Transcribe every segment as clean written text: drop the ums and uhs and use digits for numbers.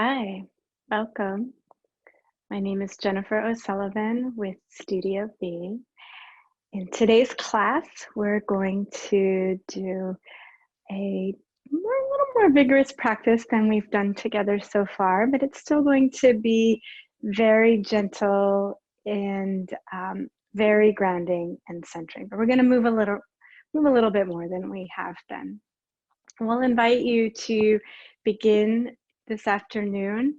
Hi, welcome. My name is Jennifer O'Sullivan with Studio B. In today's class, we're going to do little more vigorous practice than we've done together so far, but it's still going to be very gentle and very grounding and centering. But we're going to move a little bit more than we have done. We'll invite you to begin this afternoon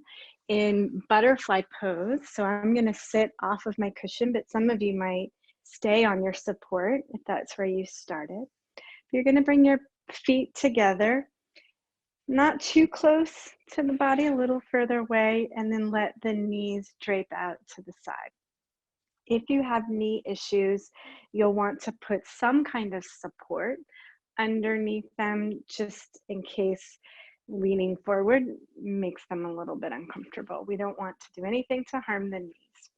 in butterfly pose. So I'm going to sit off of my cushion, but some of you might stay on your support if that's where you started. You're going to bring your feet together, not too close to the body, a little further away, and then let the knees drape out to the side. If you have knee issues, you'll want to put some kind of support underneath them just in case leaning forward makes them a little bit uncomfortable. We don't want to do anything to harm the knees.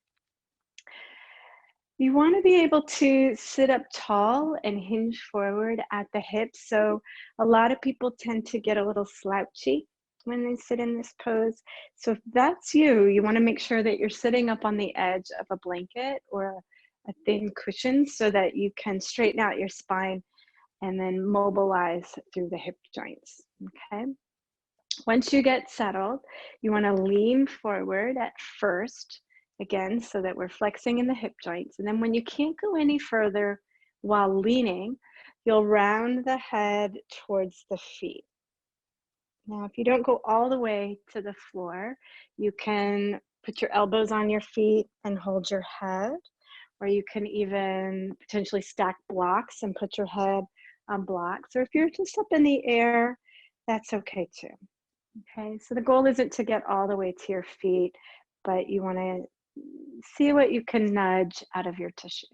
You want to be able to sit up tall and hinge forward at the hips. So a lot of people tend to get a little slouchy when they sit in this pose. So if that's you, you want to make sure that you're sitting up on the edge of a blanket or a thin cushion so that you can straighten out your spine and then mobilize through the hip joints, okay? Once you get settled, you want to lean forward at first, again, so that we're flexing in the hip joints. And then when you can't go any further while leaning, you'll round the head towards the feet. Now, if you don't go all the way to the floor, you can put your elbows on your feet and hold your head, or you can even potentially stack blocks and put your head on blocks. Or if you're just up in the air, that's okay too. Okay, so the goal isn't to get all the way to your feet, but you want to see what you can nudge out of your tissues.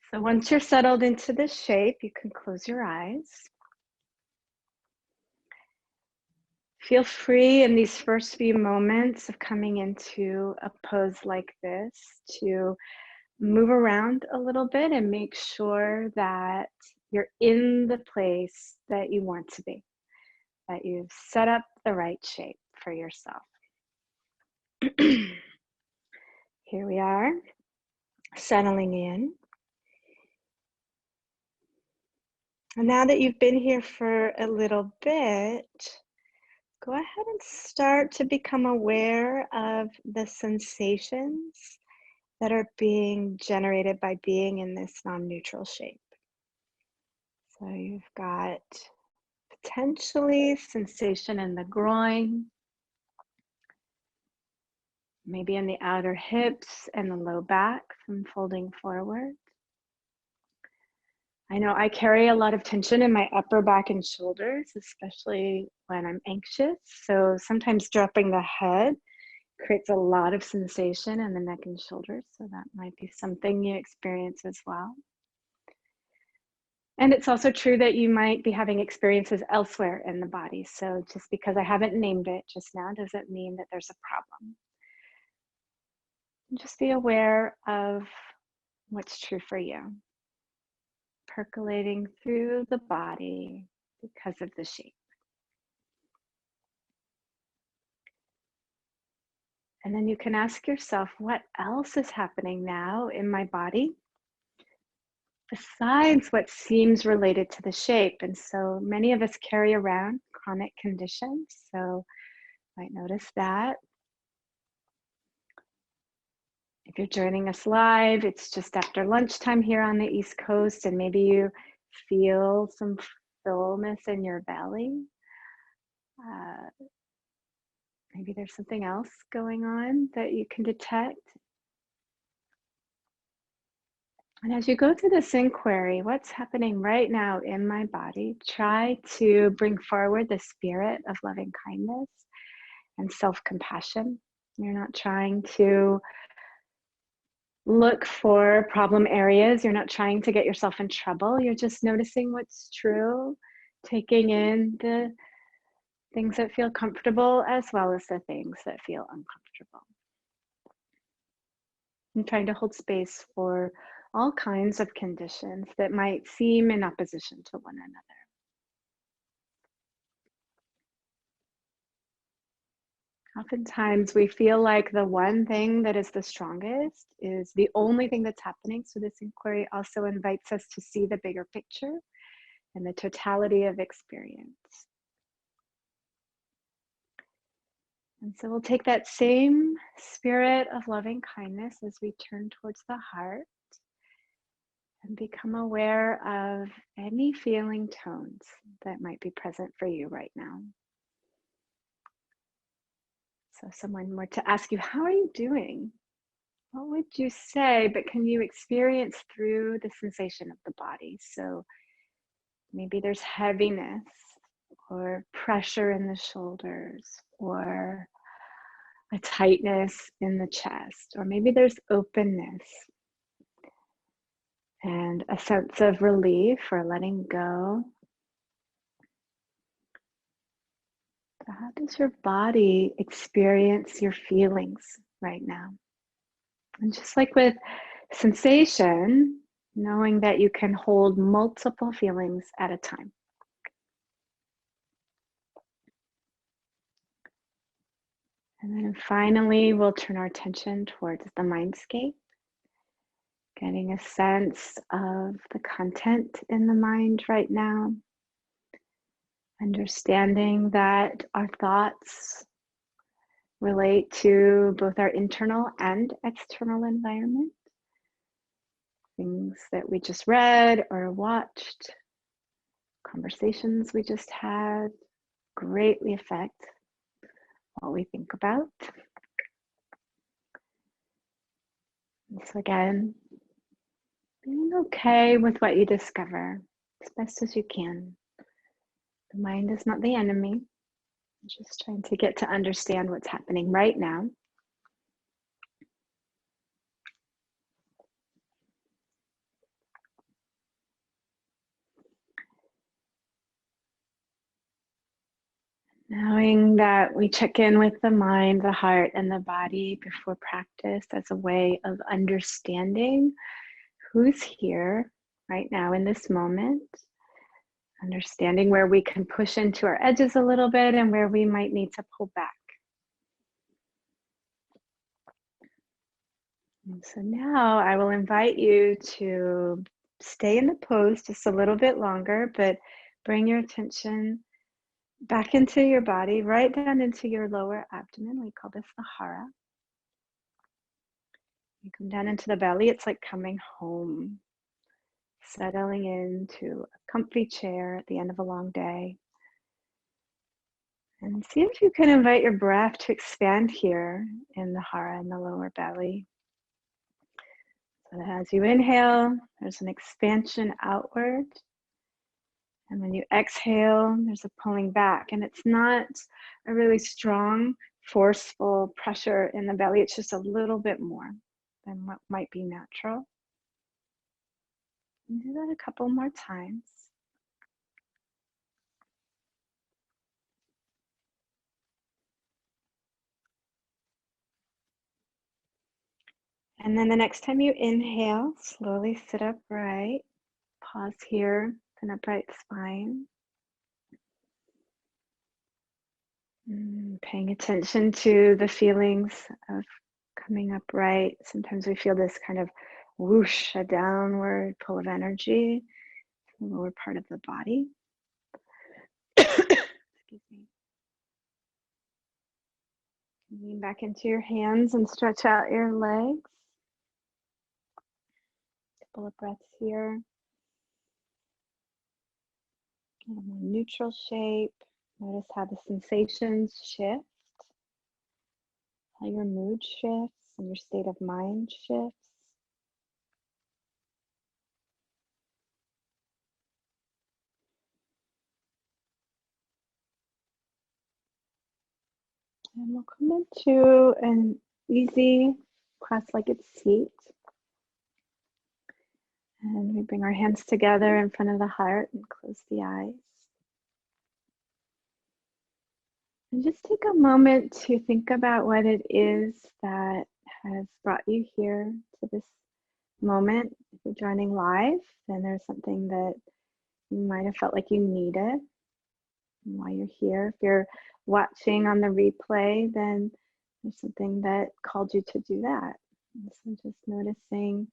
So once you're settled into this shape, you can close your eyes. Feel free in these first few moments of coming into a pose like this to move around a little bit and make sure that you're in the place that you want to be, that you've set up the right shape for yourself. Here we are, settling in. And now that you've been here for a little bit, go ahead and start to become aware of the sensations that are being generated by being in this non-neutral shape. So you've got potentially sensation in the groin, maybe in the outer hips and the low back from folding forward. I know I carry a lot of tension in my upper back and shoulders, especially when I'm anxious. So sometimes dropping the head creates a lot of sensation in the neck and shoulders. So that might be something you experience as well. And it's also true that you might be having experiences elsewhere in the body. So just because I haven't named it just now doesn't mean that there's a problem. Just be aware of what's true for you, percolating through the body because of the shape. And then you can ask yourself, what else is happening now in my body besides what seems related to the shape? And so many of us carry around chronic conditions, so you might notice that. If you're joining us live, it's just after lunchtime here on the East Coast, and maybe you feel some fullness in your belly. Maybe there's something else going on that you can detect. And as you go through this inquiry, what's happening right now in my body, try to bring forward the spirit of loving kindness and self-compassion. You're not trying to look for problem areas. You're not trying to get yourself in trouble. You're just noticing what's true, taking in the things that feel comfortable as well as the things that feel uncomfortable. And trying to hold space for all kinds of conditions that might seem in opposition to one another. Oftentimes we feel like the one thing that is the strongest is the only thing that's happening. So this inquiry also invites us to see the bigger picture and the totality of experience. And so we'll take that same spirit of loving kindness as we turn towards the heart and become aware of any feeling tones that might be present for you right now. So if someone were to ask you, how are you doing? What would you say, but can you experience through the sensation of the body? So maybe there's heaviness or pressure in the shoulders or a tightness in the chest, or maybe there's openness and a sense of relief or letting go. So how does your body experience your feelings right now? And just like with sensation, knowing that you can hold multiple feelings at a time. And then finally, we'll turn our attention towards the mindscape, getting a sense of the content in the mind right now, understanding that our thoughts relate to both our internal and external environment. Things that we just read or watched, conversations we just had, greatly affect what we think about. And so again, being okay with what you discover as best as you can. The mind is not the enemy. Just trying to get to understand what's happening right now. Knowing that we check in with the mind, the heart, and the body before practice as a way of understanding who's here right now in this moment, understanding where we can push into our edges a little bit and where we might need to pull back. And so now I will invite you to stay in the pose just a little bit longer, but bring your attention back into your body, right down into your lower abdomen. We call this the hara. You come down into the belly. It's like coming home, settling into a comfy chair at the end of a long day. And see if you can invite your breath to expand here in the hara, in the lower belly. So that as you inhale, there's an expansion outward. And when you exhale, there's a pulling back. And it's not a really strong, forceful pressure in the belly. It's just a little bit more than what might be natural. And do that a couple more times. And then the next time you inhale, slowly sit upright. Pause here, an upright spine. Paying attention to the feelings of coming upright. Sometimes we feel this kind of whoosh, a downward pull of energy to the lower part of the body. Excuse me. Lean back into your hands and stretch out your legs. Couple of breaths here. In a more neutral shape. Notice how the sensations shift, how your mood shifts and your state of mind shifts. And we'll come into an easy cross-legged seat. And we bring our hands together in front of the heart and close the eyes. And just take a moment to think about what it is that has brought you here to this moment. If you're joining live, then there's something that you might have felt like you needed while you're here. If you're watching on the replay, then there's something that called you to do that. And so just noticing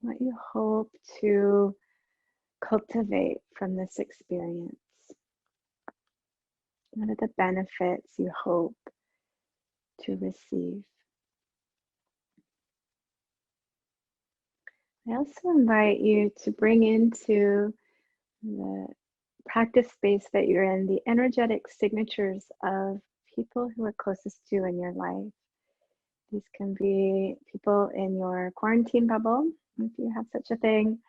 what you hope to cultivate from this experience. What are the benefits you hope to receive? I also invite you to bring into the practice space that you're in the energetic signatures of people who are closest to you in your life. These can be people in your quarantine bubble, if you have such a thing,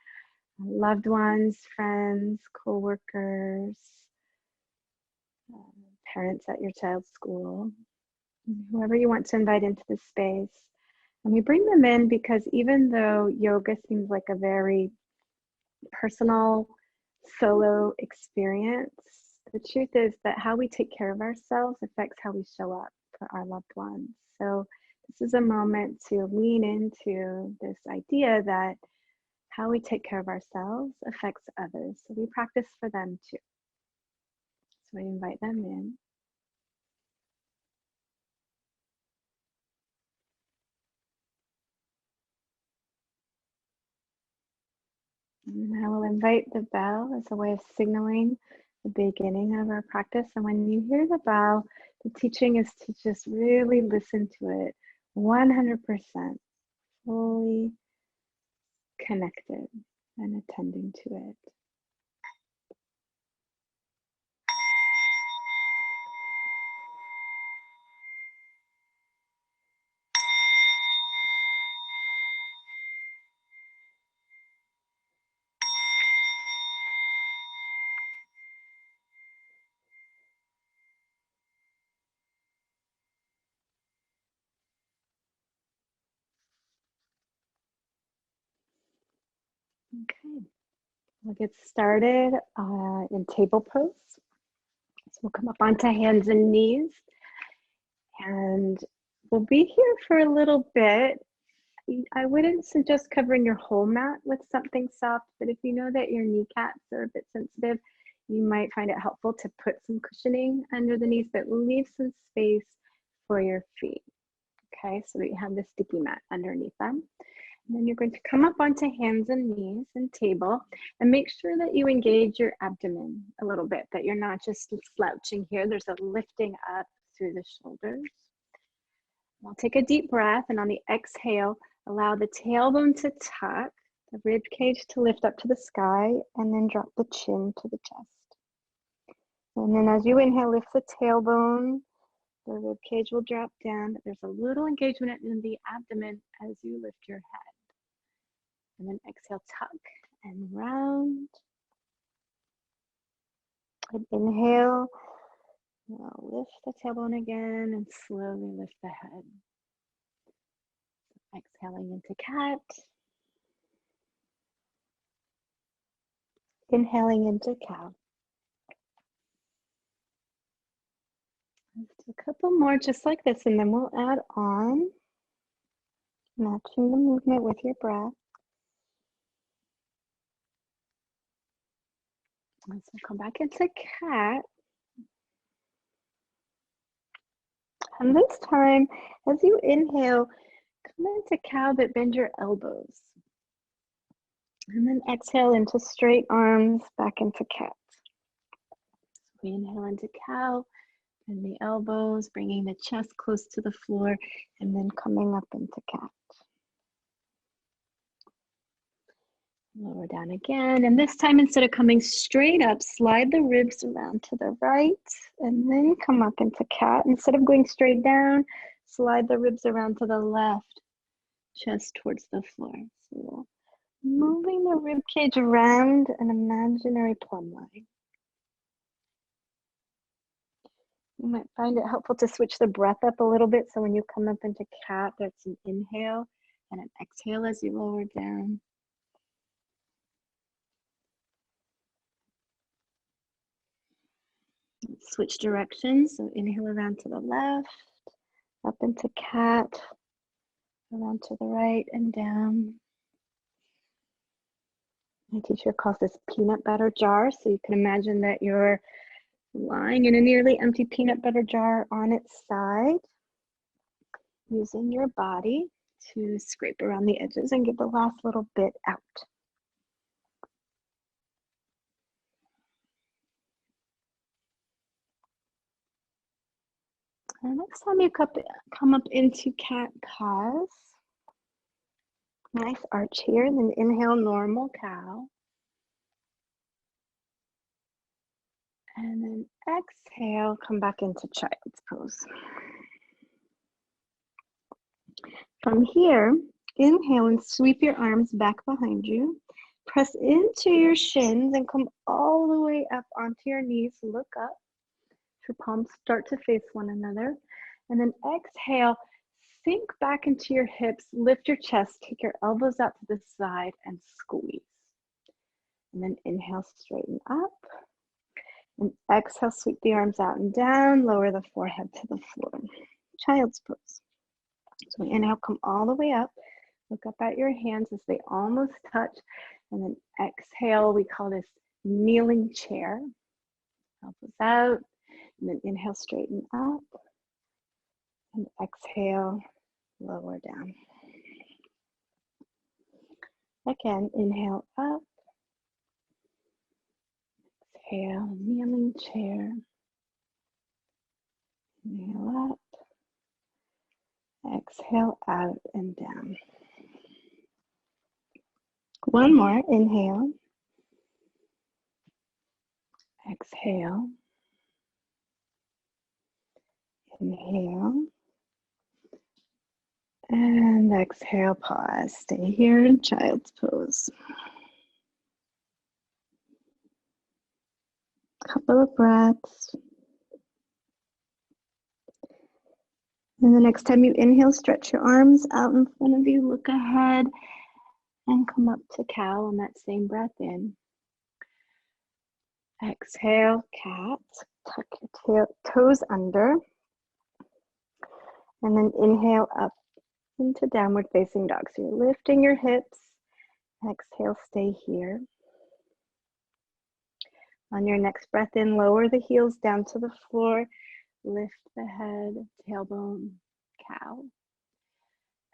loved ones, friends, co-workers, parents at your child's school, whoever you want to invite into this space. And we bring them in because even though yoga seems like a very personal, solo experience, the truth is that how we take care of ourselves affects how we show up for our loved ones. So this is a moment to lean into this idea that how we take care of ourselves affects others. So we practice for them too. So we invite them in. And I will invite the bell as a way of signaling the beginning of our practice. And when you hear the bell, the teaching is to just really listen to it 100%, fully connected and attending to it. Okay, we'll get started in table pose. So we'll come up onto hands and knees, and we'll be here for a little bit. I wouldn't suggest covering your whole mat with something soft, but if you know that your kneecaps are a bit sensitive, you might find it helpful to put some cushioning under the knees, but leave some space for your feet. Okay, so that you have the sticky mat underneath them. And then you're going to come up onto hands and knees and table, and make sure that you engage your abdomen a little bit, that you're not just slouching here. There's a lifting up through the shoulders. I'll take a deep breath, and on the exhale, allow the tailbone to tuck, the rib cage to lift up to the sky, and then drop the chin to the chest. And then as you inhale, lift the tailbone, the rib cage will drop down, but there's a little engagement in the abdomen as you lift your head. And then exhale, tuck and round. And inhale, now lift the tailbone again and slowly lift the head. Exhaling into cat. Inhaling into cow. Let's do a couple more just like this, and then we'll add on, matching the movement with your breath. And so come back into cat. And this time, as you inhale, come into cow, but bend your elbows. And then exhale into straight arms, back into cat. We inhale into cow, and the elbows, bringing the chest close to the floor, and then coming up into cat. Lower down again, and this time, instead of coming straight up, slide the ribs around to the right, and then come up into cat. Instead of going straight down, slide the ribs around to the left, chest towards the floor. So moving the rib cage around an imaginary plumb line. You might find it helpful to switch the breath up a little bit, so when you come up into cat, that's an inhale and an exhale as you lower down. Switch directions, so inhale around to the left, up into cat, around to the right and down. My teacher calls this peanut butter jar. So you can imagine that you're lying in a nearly empty peanut butter jar on its side, using your body to scrape around the edges and get the last little bit out. And next time you come up into cat paws, nice arch here, and then inhale normal cow. And then exhale, come back into child's pose. From here, inhale and sweep your arms back behind you. Press into your shins and come all the way up onto your knees. Look up. Your palms start to face one another. And then exhale, sink back into your hips, lift your chest, take your elbows out to the side and squeeze. And then inhale, straighten up. And exhale, sweep the arms out and down, lower the forehead to the floor. Child's pose. So inhale, come all the way up. Look up at your hands as they almost touch. And then exhale, we call this kneeling chair. Elbows out. And then inhale, straighten up. And exhale, lower down. Again, inhale up. Exhale, kneeling chair. Inhale up. Exhale out and down. One more, inhale. Exhale. Inhale. And exhale, pause. Stay here in child's pose. Couple of breaths. And the next time you inhale, stretch your arms out in front of you, look ahead, and come up to cow on that same breath in. Exhale, cat. Tuck your toes under. And then inhale up into downward facing dog. So you're lifting your hips. Exhale, stay here. On your next breath in, lower the heels down to the floor. Lift the head, tailbone, cow.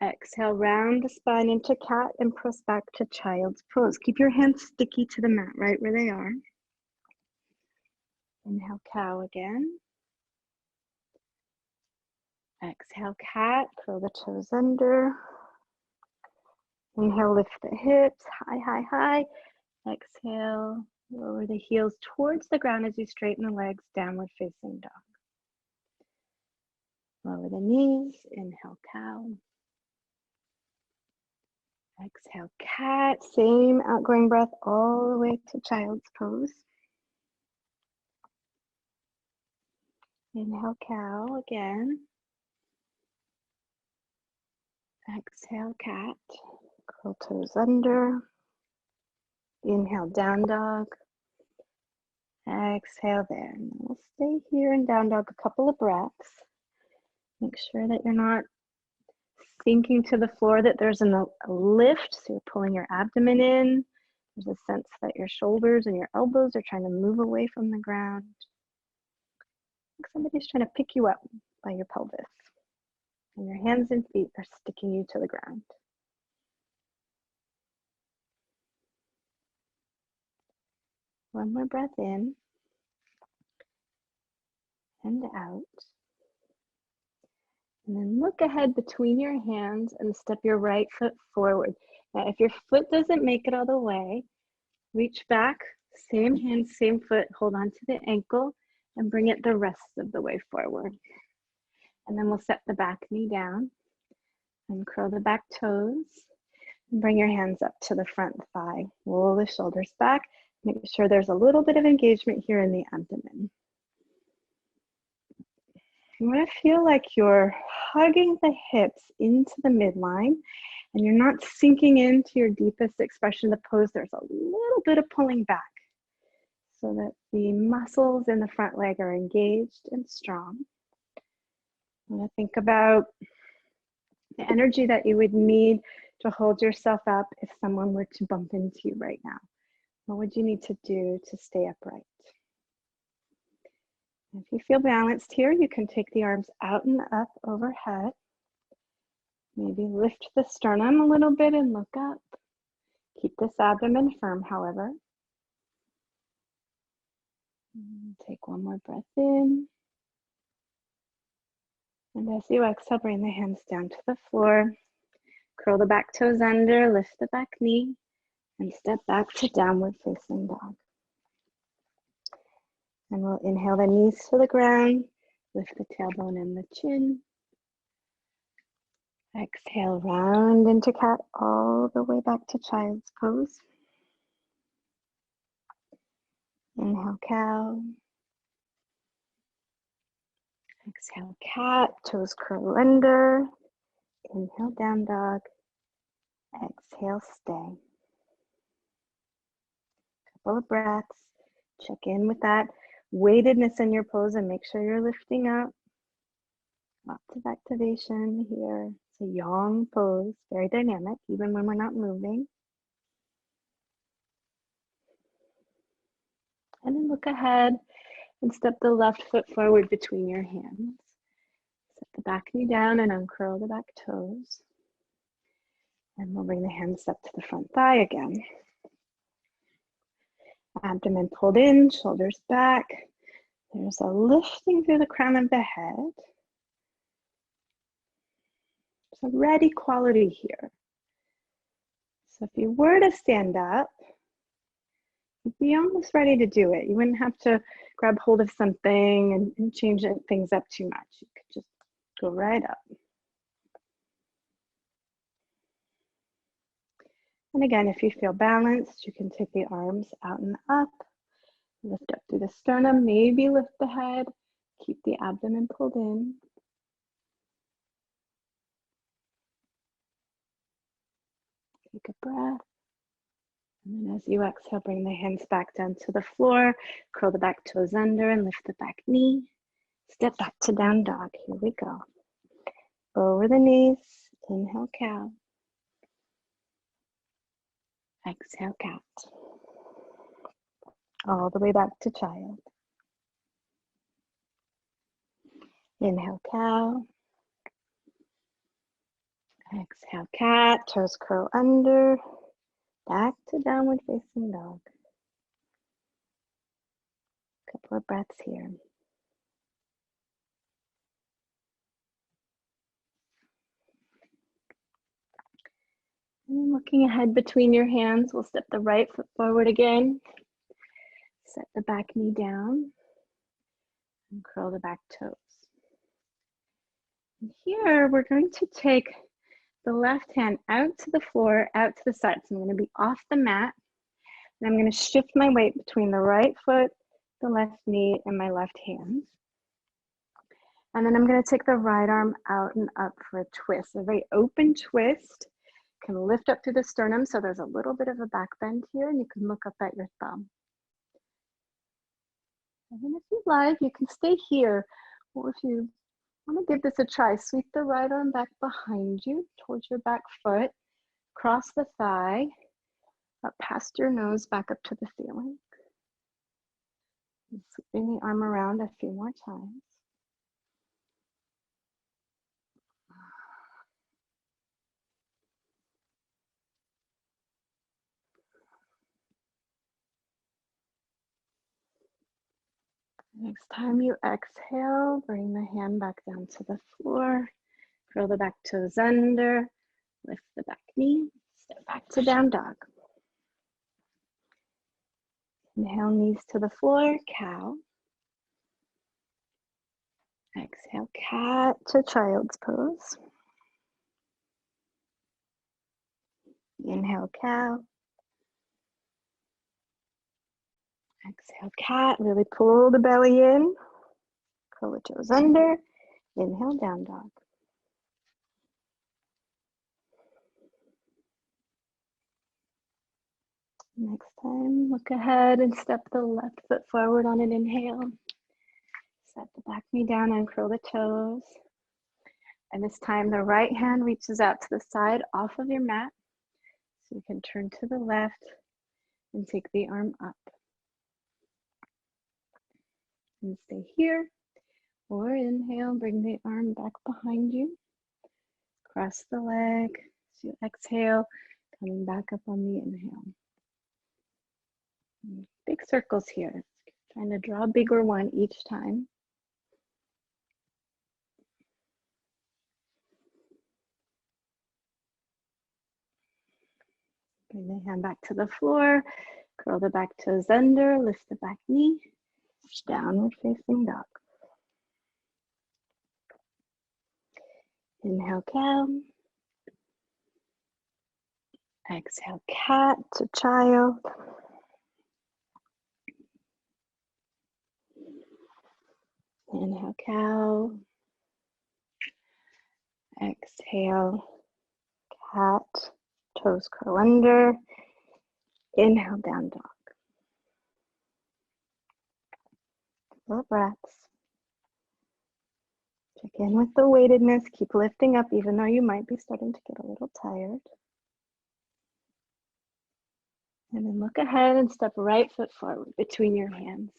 Exhale, round the spine into cat and press back to child's pose. Keep your hands sticky to the mat right where they are. Inhale, cow again. Exhale, cat, curl the toes under. Inhale, lift the hips, high, high, high. Exhale, lower the heels towards the ground as you straighten the legs, downward facing dog. Lower the knees, inhale, cow. Exhale, cat, same outgoing breath all the way to child's pose. Inhale, cow again. Exhale, cat, curl toes under. Inhale, down dog. Exhale there. And we'll stay here in down dog a couple of breaths. Make sure that you're not sinking to the floor, that there's a lift, so you're pulling your abdomen in. There's a sense that your shoulders and your elbows are trying to move away from the ground. Like somebody's trying to pick you up by your pelvis. And your hands and feet are sticking you to the ground. One more breath in and out. And then look ahead between your hands and step your right foot forward. Now, if your foot doesn't make it all the way, reach back, same hand, same foot, hold on to the ankle and bring it the rest of the way forward. And then we'll set the back knee down and curl the back toes and bring your hands up to the front thigh. Roll the shoulders back. Make sure there's a little bit of engagement here in the abdomen. You want to feel like you're hugging the hips into the midline and you're not sinking into your deepest expression of the pose. There's a little bit of pulling back so that the muscles in the front leg are engaged and strong. You want to think about the energy that you would need to hold yourself up if someone were to bump into you right now. What would you need to do to stay upright? If you feel balanced here, you can take the arms out and up overhead. Maybe lift the sternum a little bit and look up. Keep this abdomen firm, however. Take one more breath in. And as you exhale, bring the hands down to the floor. Curl the back toes under, lift the back knee, and step back to downward facing dog. And we'll inhale the knees to the ground, lift the tailbone and the chin. Exhale, round into cat all the way back to child's pose. Inhale, cow. Exhale, cat, toes curl under. Inhale, down dog. Exhale, stay. Couple of breaths. Check in with that weightedness in your pose and make sure you're lifting up. Lots of activation here. It's a yang pose, very dynamic, even when we're not moving. And then look ahead and step the left foot forward between your hands. Set the back knee down and uncurl the back toes. And we'll bring the hands up to the front thigh again. Abdomen pulled in, shoulders back. There's a lifting through the crown of the head. There's a ready quality here. So if you were to stand up, you'd be almost ready to do it. You wouldn't have to grab hold of something and change things up too much. You could just go right up. And again, if you feel balanced, you can take the arms out and up. Lift up through the sternum, maybe lift the head. Keep the abdomen pulled in. Take a breath. And then as you exhale, bring the hands back down to the floor. Curl the back toes under and lift the back knee. Step back to down dog. Here we go. Over the knees. Inhale, cow. Exhale, cat. All the way back to child. Inhale, cow. Exhale, cat. Toes curl under. Back to downward facing dog. Couple of breaths here. And looking ahead between your hands, we'll step the right foot forward again. Set the back knee down and curl the back toes. And here we're going to take the left hand out to the floor, out to the side. So I'm going to be off the mat. And I'm going to shift my weight between the right foot, the left knee, and my left hand. And then I'm going to take the right arm out and up for a twist. A very open twist. You can lift up through the sternum, so there's a little bit of a back bend here, and you can look up at your thumb. And then if you like, you can stay here. Or if you want to give this a try, sweep the right arm back behind you towards your back foot, cross the thigh, up past your nose, back up to the ceiling. And sweeping the arm around a few more times. Next time you exhale, bring the hand back down to the floor, curl the back toes under, lift the back knee, step back to down dog. Inhale, knees to the floor, cow. Exhale, cat to child's pose. Inhale, cow. Exhale, cat. Really pull the belly in. Curl the toes under. Inhale, down dog. Next time, look ahead and step the left foot forward on an inhale. Set the back knee down and curl the toes. And this time, the right hand reaches out to the side off of your mat. So you can turn to the left and take the arm up. And stay here. Or inhale, bring the arm back behind you. Cross the leg. As you exhale, coming back up on the inhale. Big circles here. Trying to draw a bigger one each time. Bring the hand back to the floor. Curl the back toes under. Lift the back knee. Downward facing dog. Inhale, cow. Exhale, cat to child. Inhale, cow. Exhale, cat. Toes curl under. Inhale, down dog. Couple of breaths. Check in with the weightedness. Keep lifting up even though you might be starting to get a little tired. And then look ahead and step right foot forward between your hands.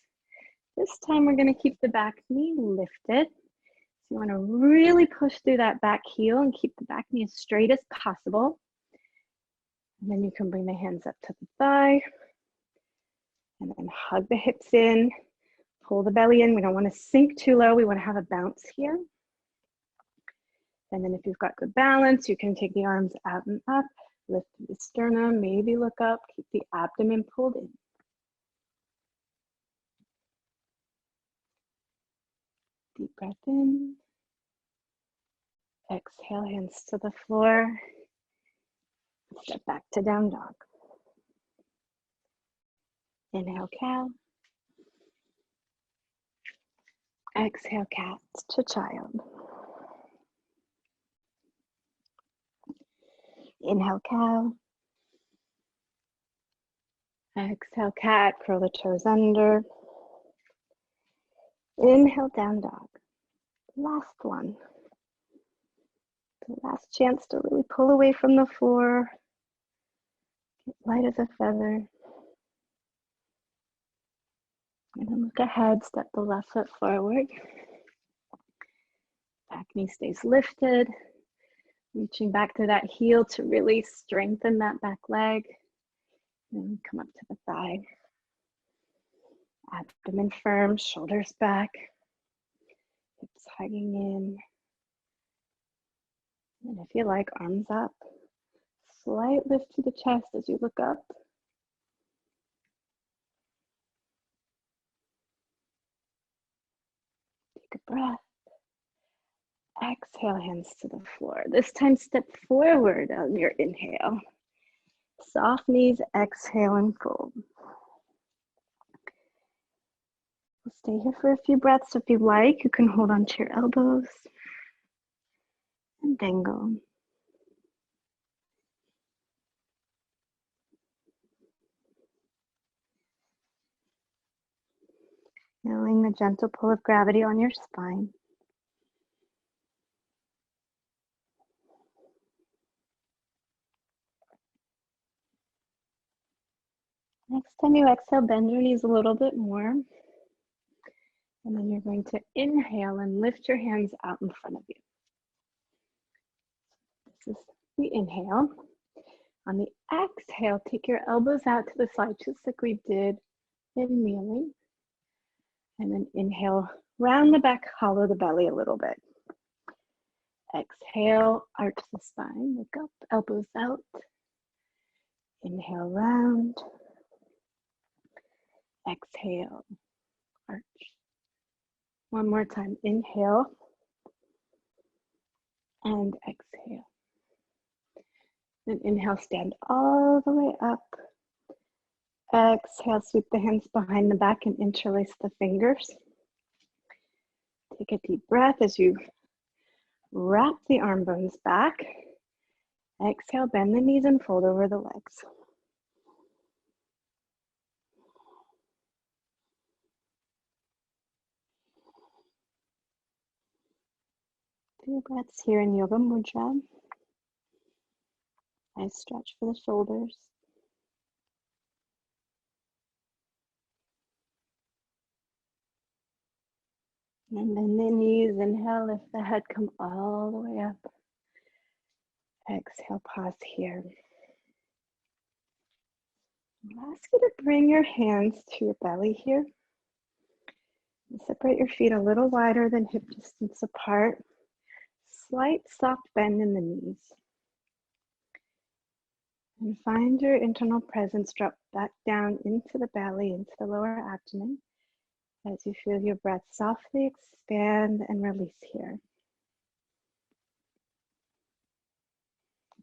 This time we're going to keep the back knee lifted. So you want to really push through that back heel and keep the back knee as straight as possible. And then you can bring the hands up to the thigh. And then hug the hips in. Pull the belly in. We don't want to sink too low. We want to have a bounce here. And then if you've got good balance, you can take the arms out and up. Lift the sternum, maybe look up. Keep the abdomen pulled in. Deep breath in. Exhale, hands to the floor. Step back to down dog. Inhale, cow. Exhale, cat to child. Inhale, cow. Exhale, cat. Curl the toes under. Inhale, down dog. Last one. The last chance to really pull away from the floor. Get light as a feather. And then look ahead, step the left foot forward. Back knee stays lifted. Reaching back to that heel to really strengthen that back leg. And come up to the thigh. Abdomen firm, shoulders back. Hips hugging in. And if you like, arms up. Slight lift to the chest as you look up. Take a breath. Exhale, hands to the floor. This time, step forward on your inhale. Soft knees, exhale and fold. We'll stay here for a few breaths. If you like, you can hold onto your elbows and dangle. Feeling the gentle pull of gravity on your spine. Next time you exhale, bend your knees a little bit more. And then you're going to inhale and lift your hands out in front of you. This is the inhale. On the exhale, take your elbows out to the side, just like we did in kneeling. And then inhale, round the back, hollow the belly a little bit. Exhale, arch the spine, look up, elbows out. Inhale, round. Exhale, arch. One more time, inhale and exhale. Then inhale, stand all the way up. Exhale, sweep the hands behind the back and interlace the fingers. Take a deep breath as you wrap the arm bones back. Exhale, bend the knees and fold over the legs. Two breaths here in Yoga Mudra. Nice stretch for the shoulders. And bend the knees, inhale, lift the head, come all the way up. Exhale, pause here. I'll ask you to bring your hands to your belly here. And separate your feet a little wider than hip distance apart. Slight soft bend in the knees. And find your internal presence, drop back down into the belly, into the lower abdomen, as you feel your breath softly expand and release here.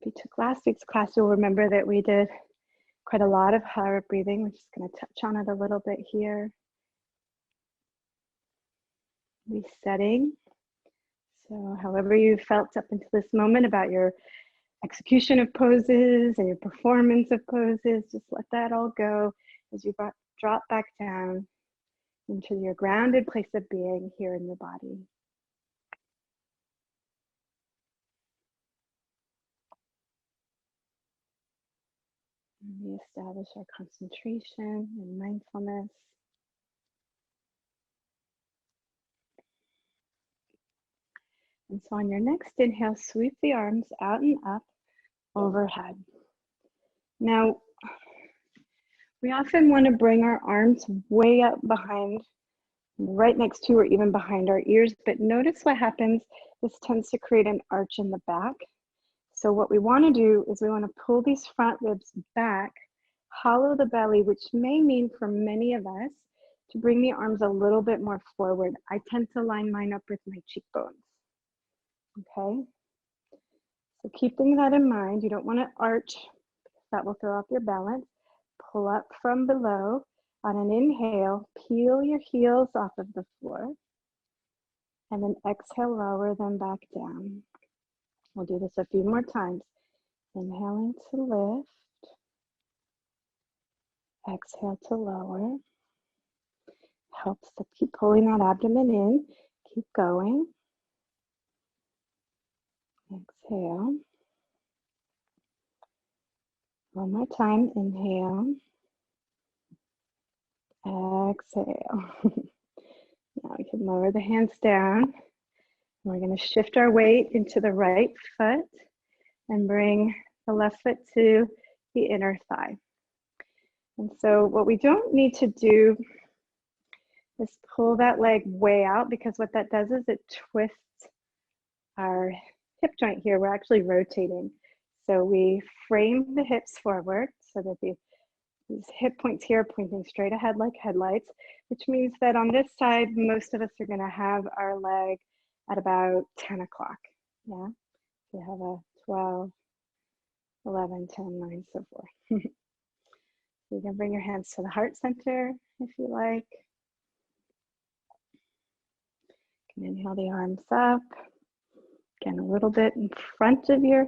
If you took last week's class, you'll remember that we did quite a lot of hard breathing. We're just going to touch on it a little bit here. Resetting. So however you felt up until this moment about your execution of poses and your performance of poses, just let that all go as you drop back down into your grounded place of being here in your body. And we establish our concentration and mindfulness. And so on your next inhale, sweep the arms out and up overhead. Now, we often want to bring our arms way up behind, right next to or even behind our ears, but notice what happens. This tends to create an arch in the back. So what we want to do is we want to pull these front ribs back, hollow the belly, which may mean for many of us to bring the arms a little bit more forward. I tend to line mine up with my cheekbones. Okay, so keeping that in mind, you don't want to arch, that will throw off your balance. Pull up from below. On an inhale, peel your heels off of the floor, and then exhale, lower them back down. We'll do this a few more times. Inhaling to lift, exhale to lower. Helps to keep pulling that abdomen in. Keep going. Exhale. One more time, inhale. Exhale. Now we can lower the hands down. We're going to shift our weight into the right foot and bring the left foot to the inner thigh. And so what we don't need to do is pull that leg way out, because what that does is it twists our hip joint here. We're actually rotating. So we frame the hips forward so that these hip points here are pointing straight ahead like headlights, which means that on this side, most of us are going to have our leg at about 10 o'clock. Yeah, we have a 12, 11, 10, 9, so forth. You can bring your hands to the heart center if you like. You can inhale the arms up. Again, a little bit in front of your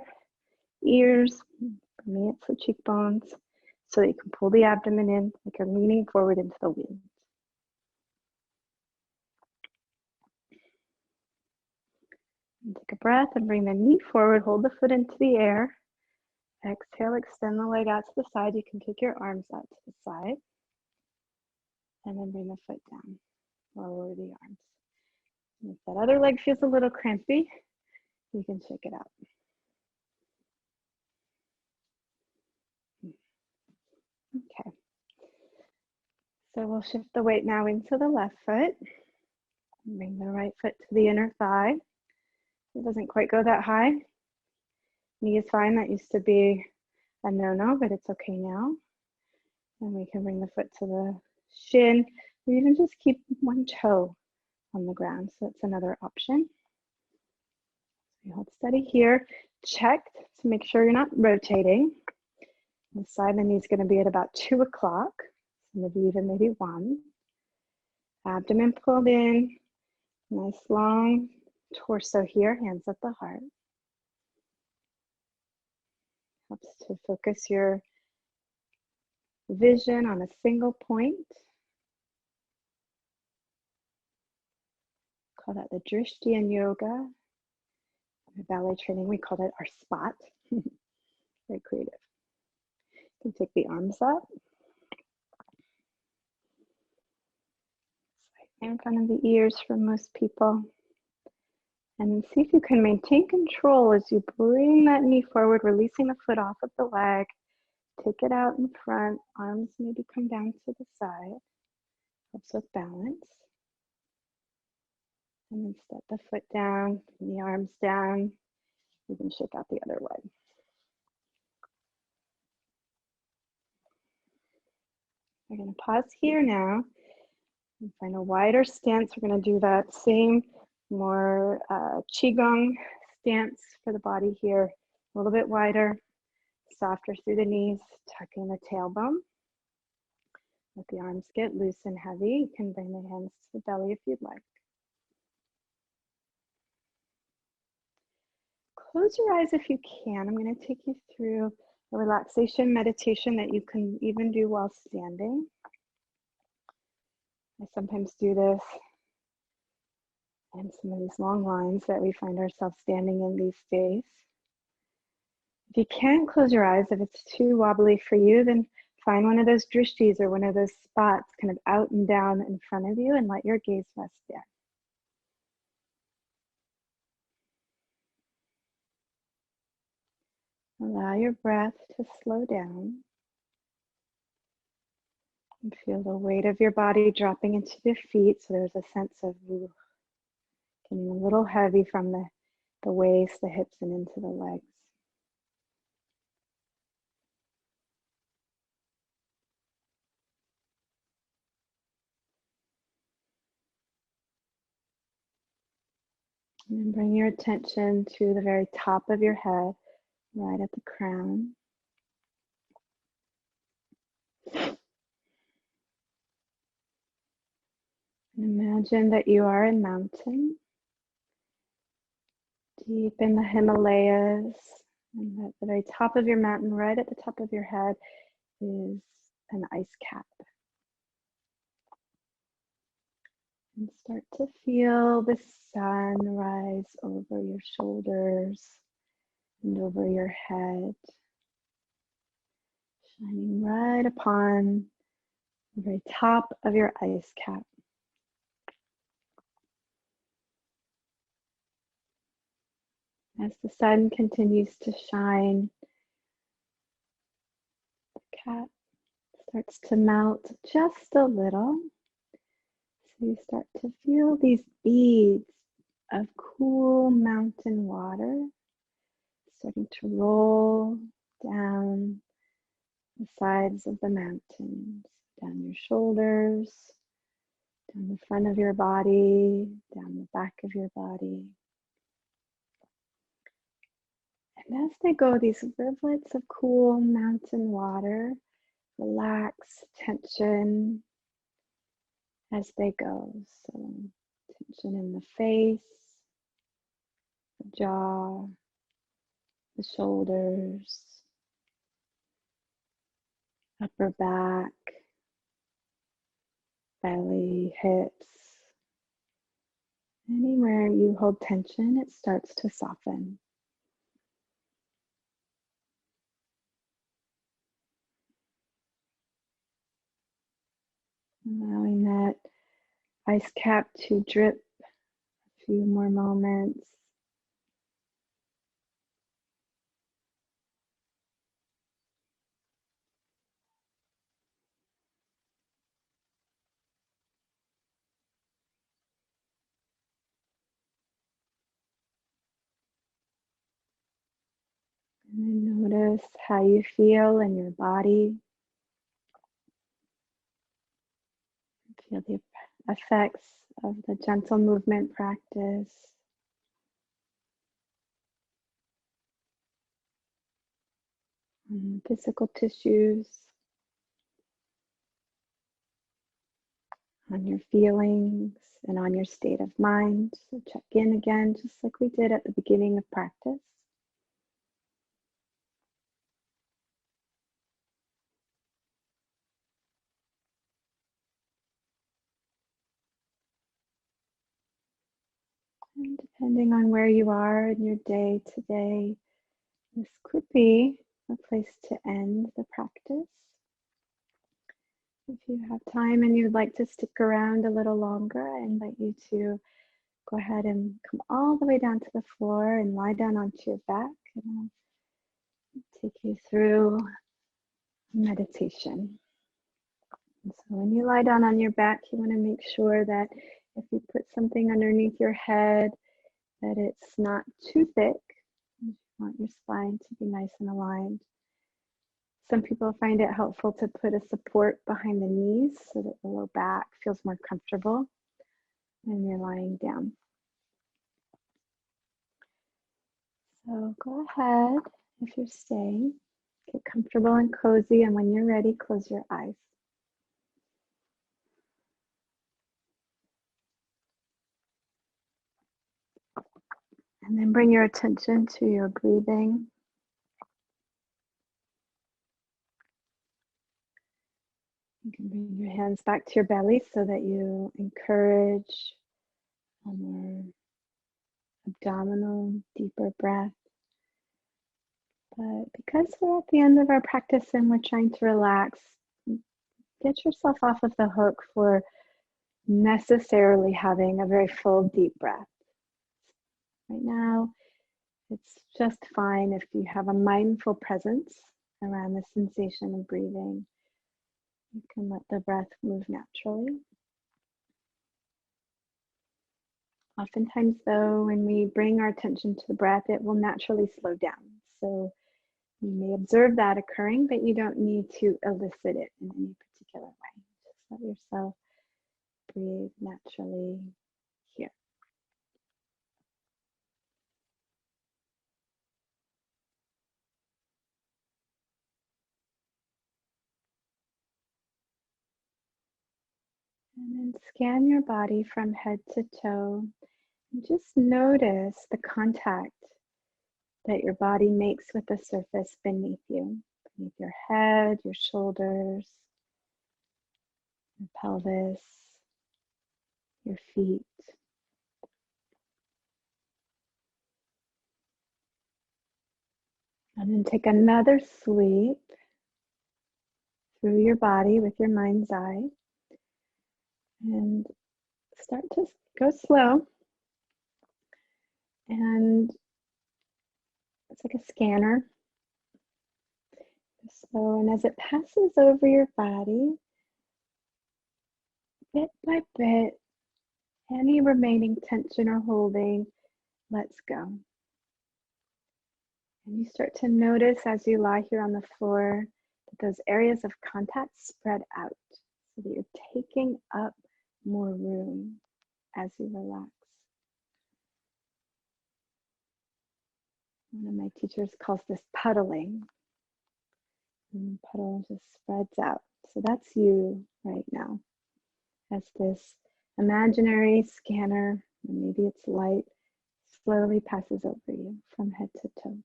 ears. For me, it's the cheekbones, so that you can pull the abdomen in like you're leaning forward into the wind. And take a breath and bring the knee forward. Hold the foot into the air. Exhale, extend the leg out to the side. You can kick your arms out to the side. And then bring the foot down. Lower the arms. And if that other leg feels a little crampy, you can shake it out. Okay. So we'll shift the weight now into the left foot. Bring the right foot to the inner thigh. It doesn't quite go that high. Knee is fine. That used to be a no-no, but it's okay now. And we can bring the foot to the shin. We even just keep one toe on the ground. So that's another option. You hold steady here. Check to make sure you're not rotating. The side of the knee is going to be at about 2 o'clock. So maybe 1. Abdomen pulled in. Nice long torso here, hands at the heart. Helps to focus your vision on a single point. Call that the drishti in yoga. In ballet training, we call it our spot. Very creative. You can take the arms up. in front of the ears for most people. And see if you can maintain control as you bring that knee forward, releasing the foot off of the leg. Take it out in front. Arms maybe come down to the side. Helps with balance. And then step the foot down, bring the arms down. You can shake out the other way. We're going to pause here now and find a wider stance. We're going to do that same, more Qigong stance for the body here. A little bit wider, softer through the knees, tucking the tailbone. Let the arms get loose and heavy. You can bring the hands to the belly if you'd like. Close your eyes if you can. I'm going to take you through a relaxation meditation that you can even do while standing. I sometimes do this in some of these long lines that we find ourselves standing in these days. If you can't close your eyes, if it's too wobbly for you, then find one of those drishtis or one of those spots kind of out and down in front of you and let your gaze rest there. Allow your breath to slow down and feel the weight of your body dropping into the feet. So there's a sense of getting a little heavy from the waist, the hips, and into the legs. And then bring your attention to the very top of your head, right at the crown. And imagine that you are in mountain, deep in the Himalayas, and at the very top of your mountain, right at the top of your head, is an ice cap. And start to feel the sun rise over your shoulders and over your head, shining right upon the very top of your ice cap. As the sun continues to shine, the cap starts to melt just a little. So you start to feel these beads of cool mountain water starting to roll down the sides of the mountains, down your shoulders, down the front of your body, down the back of your body. And as they go, these rivulets of cool mountain water relax tension as they go. So tension in the face, the jaw, the shoulders, upper back, belly, hips. Anywhere you hold tension, it starts to soften. Allowing that ice cap to drip a few more moments. And then notice how you feel in your body. Feel the effects of the gentle movement practice. On physical tissues, on your feelings, and on your state of mind. So check in again, just like we did at the beginning of practice. And depending on where you are in your day today, this could be a place to end the practice. If you have time and you'd like to stick around a little longer, I invite you to go ahead and come all the way down to the floor and lie down onto your back. And I'll take you through meditation. And so when you lie down on your back, you want to make sure that if you put something underneath your head, that it's not too thick. You want your spine to be nice and aligned. Some people find it helpful to put a support behind the knees so that the low back feels more comfortable when you're lying down. So go ahead, if you're staying, get comfortable and cozy, and when you're ready, close your eyes. And then bring your attention to your breathing. You can bring your hands back to your belly so that you encourage a more abdominal, deeper breath. But because we're at the end of our practice and we're trying to relax, get yourself off of the hook for necessarily having a very full, deep breath. Right now, it's just fine if you have a mindful presence around the sensation of breathing. You can let the breath move naturally. Oftentimes, though, when we bring our attention to the breath, it will naturally slow down. So you may observe that occurring, but you don't need to elicit it in any particular way. Just let yourself breathe naturally here. And then scan your body from head to toe and just notice the contact that your body makes with the surface beneath you, beneath your head, your shoulders, your pelvis, your feet. And then take another sweep through your body with your mind's eye and start to go slow. And it's like a scanner. Slow, and as it passes over your body, bit by bit, any remaining tension or holding lets go. And you start to notice as you lie here on the floor that those areas of contact spread out so that you're taking up more room as you relax. One of my teachers calls this puddling. And the puddle just spreads out. So that's you right now as this imaginary scanner, and maybe it's light, slowly passes over you from head to toe.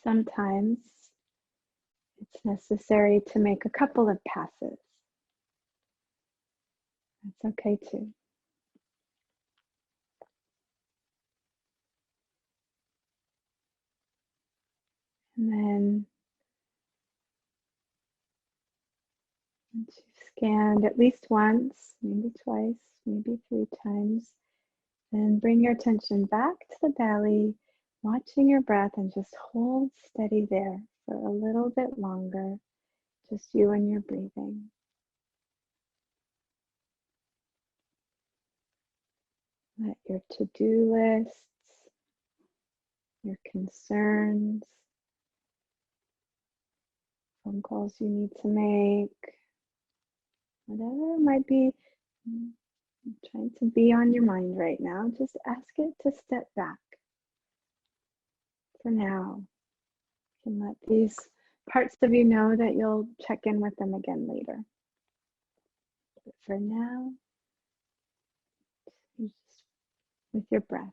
Sometimes it's necessary to make a couple of passes. That's okay too. And then once you've scanned at least once, maybe twice, maybe 3 times, then bring your attention back to the belly, watching your breath, and just hold steady there for a little bit longer, just you and your breathing. Let your to-do lists, your concerns, phone calls you need to make, whatever might be trying to be on your mind right now, just ask it to step back. For now, you can let these parts of you know that you'll check in with them again later. But for now, you just with your breath.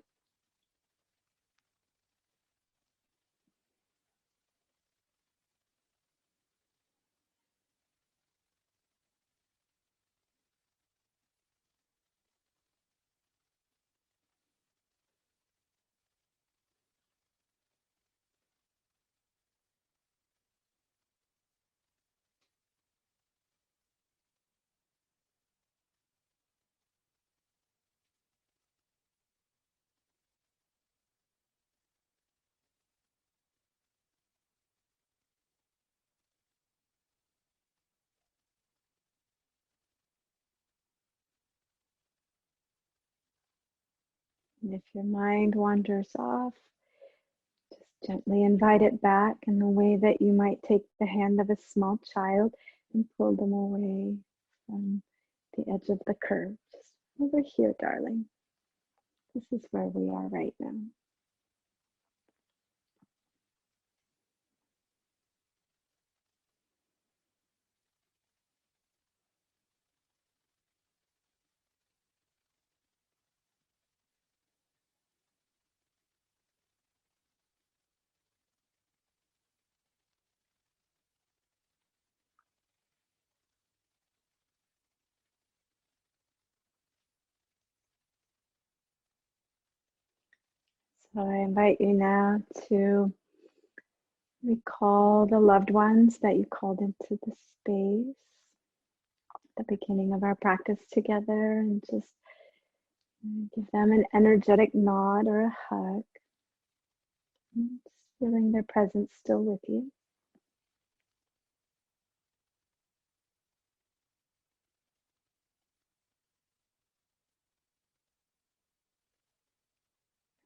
And if your mind wanders off, just gently invite it back in the way that you might take the hand of a small child and pull them away from the edge of the curve. Just over here, darling. This is where we are right now. So I invite you now to recall the loved ones that you called into the space at the beginning of our practice together, and just give them an energetic nod or a hug. And just feeling their presence still with you.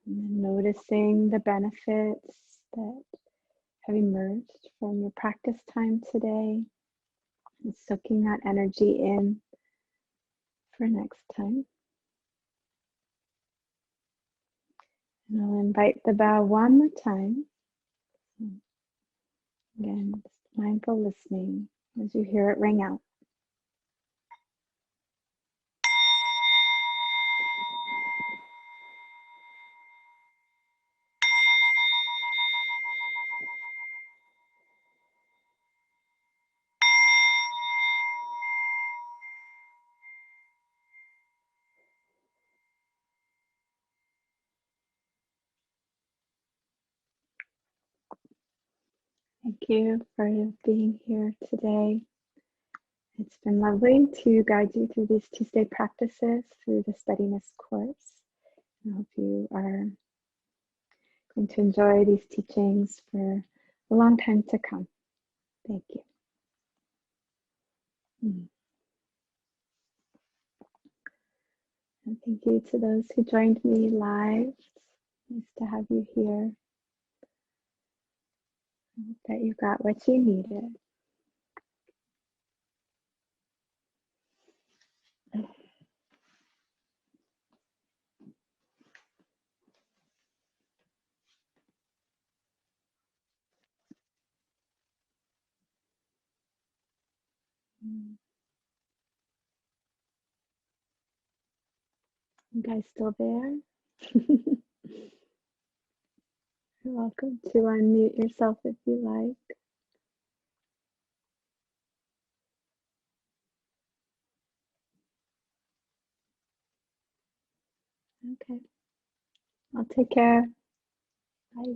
And then noticing the benefits that have emerged from your practice time today, and soaking that energy in for next time. And I'll invite the bow one more time. Again, just mindful listening as you hear it ring out. Thank you for being here today. It's been lovely to guide you through these Tuesday practices through the Steadiness course. I hope you are going to enjoy these teachings for a long time to come. Thank you. And thank you to those who joined me live. Nice to have you here. I hope that you got what you needed. You guys still there? You're welcome to unmute yourself if you like. Okay. I'll take care. Bye.